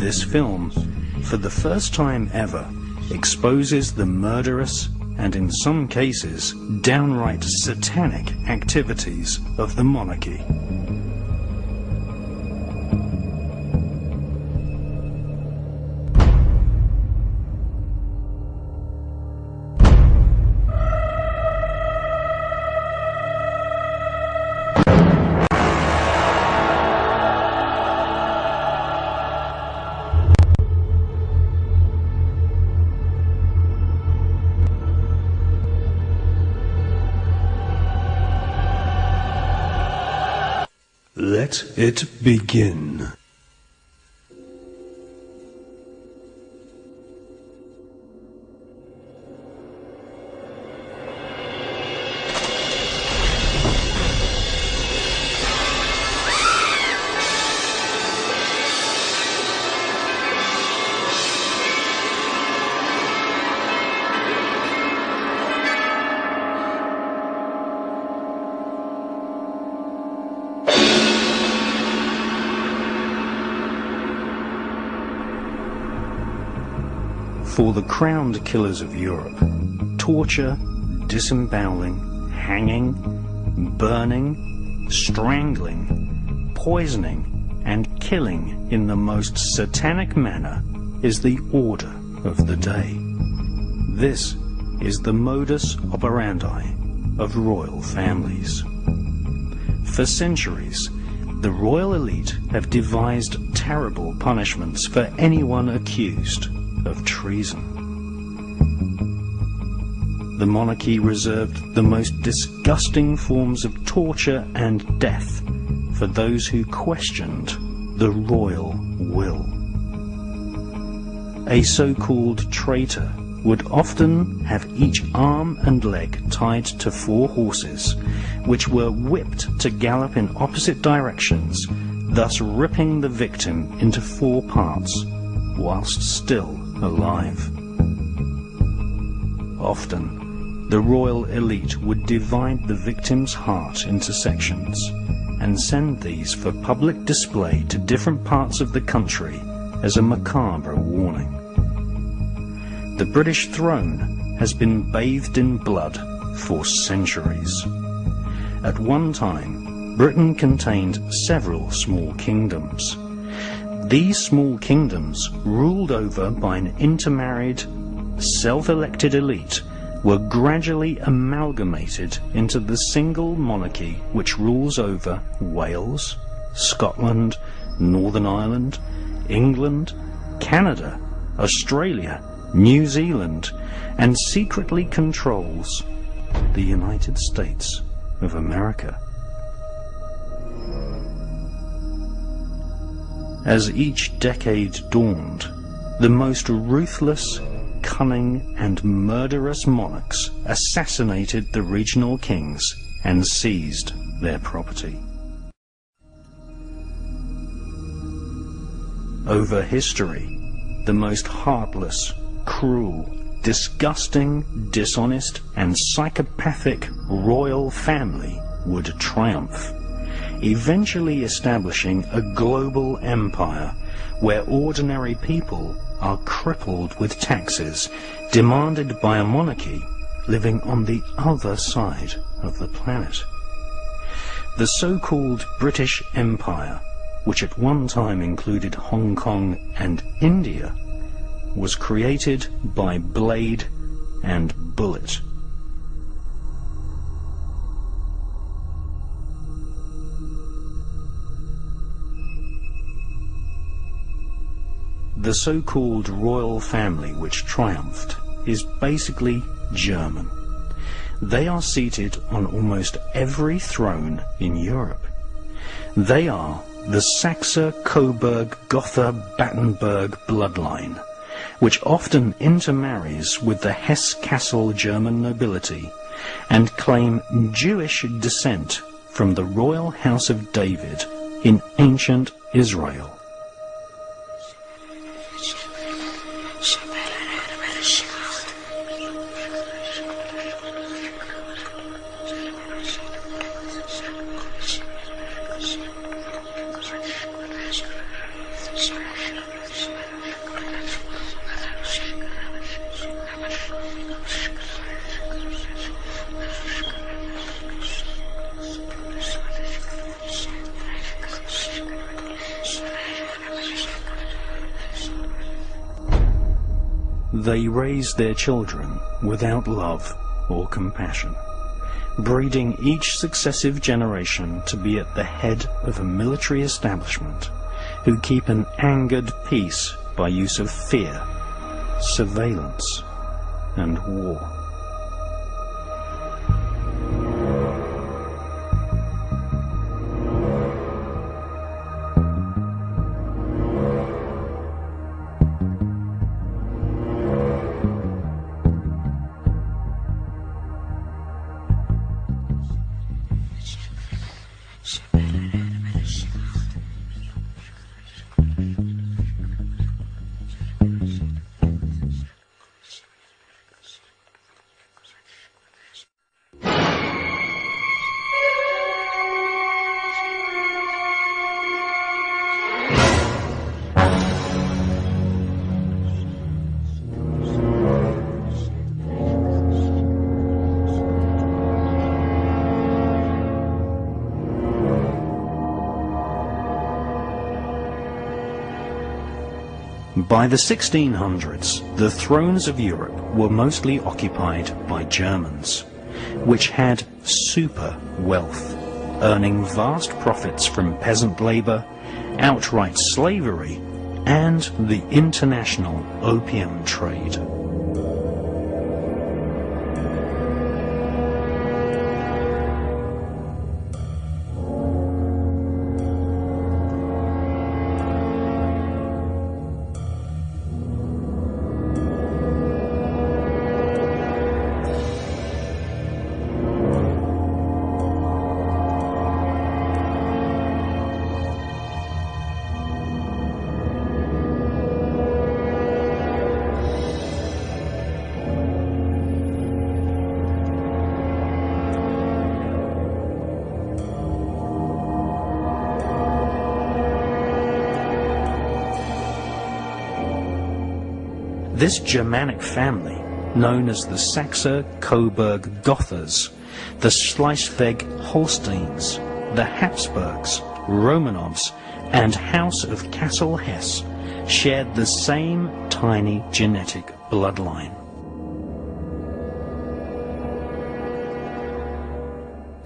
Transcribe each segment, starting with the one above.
This film, for the first time ever, exposes the murderous and, in some cases, downright satanic activities of the monarchy. Let it begin. For the crowned killers of Europe, torture, disemboweling, hanging, burning, strangling, poisoning, and killing in the most satanic manner is the order of the day. This is the modus operandi of royal families. For centuries, the royal elite have devised terrible punishments for anyone accused of treason. The monarchy reserved the most disgusting forms of torture and death for those who questioned the royal will. A so-called traitor would often have each arm and leg tied to 4 horses, which were whipped to gallop in opposite directions, thus ripping the victim into 4 parts, whilst still alive. Often, the royal elite would divide the victim's heart into sections and send these for public display to different parts of the country as a macabre warning. The British throne has been bathed in blood for centuries. At one time, Britain contained several small kingdoms. These small kingdoms, ruled over by an intermarried, self-elected elite, were gradually amalgamated into the single monarchy which rules over Wales, Scotland, Northern Ireland, England, Canada, Australia, New Zealand, and secretly controls the United States of America. As each decade dawned, the most ruthless, cunning, and murderous monarchs assassinated the regional kings and seized their property. Over history, the most heartless, cruel, disgusting, dishonest, and psychopathic royal family would triumph, eventually establishing a global empire where ordinary people are crippled with taxes demanded by a monarchy living on the other side of the planet. The so-called British Empire, which at one time included Hong Kong and India, was created by blade and bullet. The so-called royal family which triumphed is basically German. They are seated on almost every throne in Europe. They are the Saxe-Coburg-Gotha-Battenberg bloodline, which often intermarries with the Hesse-Kassel German nobility and claim Jewish descent from the royal house of David in ancient Israel. They raised their children without love or compassion, breeding each successive generation to be at the head of a military establishment who keep an angered peace by use of fear, surveillance, and war. By the 1600s, the thrones of Europe were mostly occupied by Germans, which had super wealth, earning vast profits from peasant labour, outright slavery, and the international opium trade. This Germanic family, known as the Saxe-Coburg-Gothas, the Schleswig-Holsteins, the Habsburgs, Romanovs, and House of Kassel-Hesse, shared the same tiny genetic bloodline.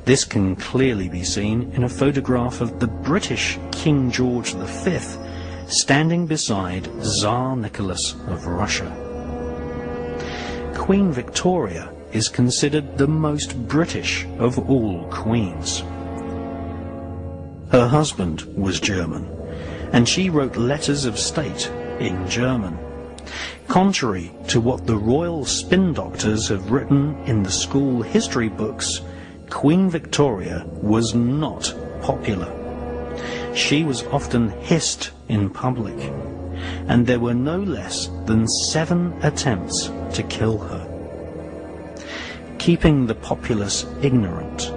This can clearly be seen in a photograph of the British King George V standing beside Tsar Nicholas of Russia. Queen Victoria is considered the most British of all queens. Her husband was German, and she wrote letters of state in German. Contrary to what the royal spin doctors have written in the school history books, Queen Victoria was not popular. She was often hissed in public, and there were no less than 7 attempts to kill her. Keeping the populace ignorant,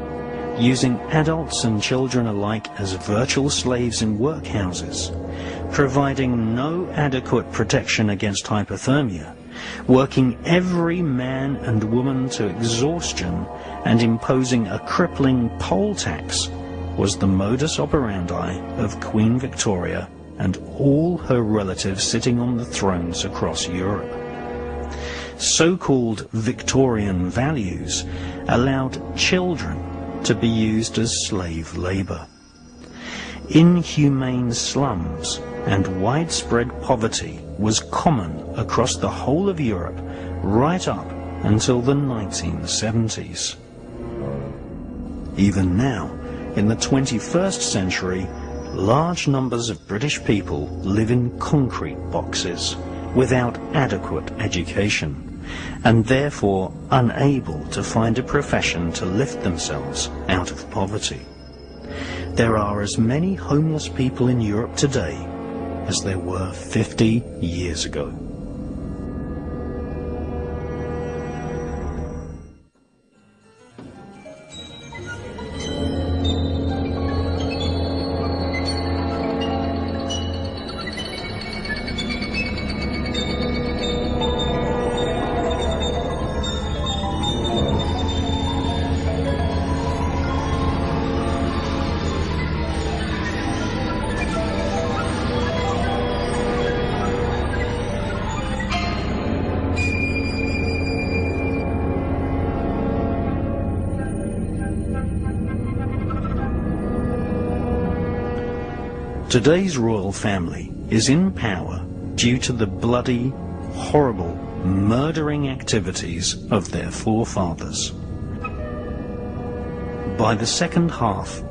using adults and children alike as virtual slaves in workhouses, providing no adequate protection against hypothermia, working every man and woman to exhaustion, and imposing a crippling poll tax was the modus operandi of Queen Victoria and all her relatives sitting on the thrones across Europe. So-called Victorian values allowed children to be used as slave labour. Inhumane slums and widespread poverty was common across the whole of Europe right up until the 1970s. Even now, in the 21st century, large numbers of British people live in concrete boxes without adequate education, and therefore unable to find a profession to lift themselves out of poverty. There are as many homeless people in Europe today as there were 50 years ago. Today's royal family is in power due to the bloody, horrible, murdering activities of their forefathers. By the second half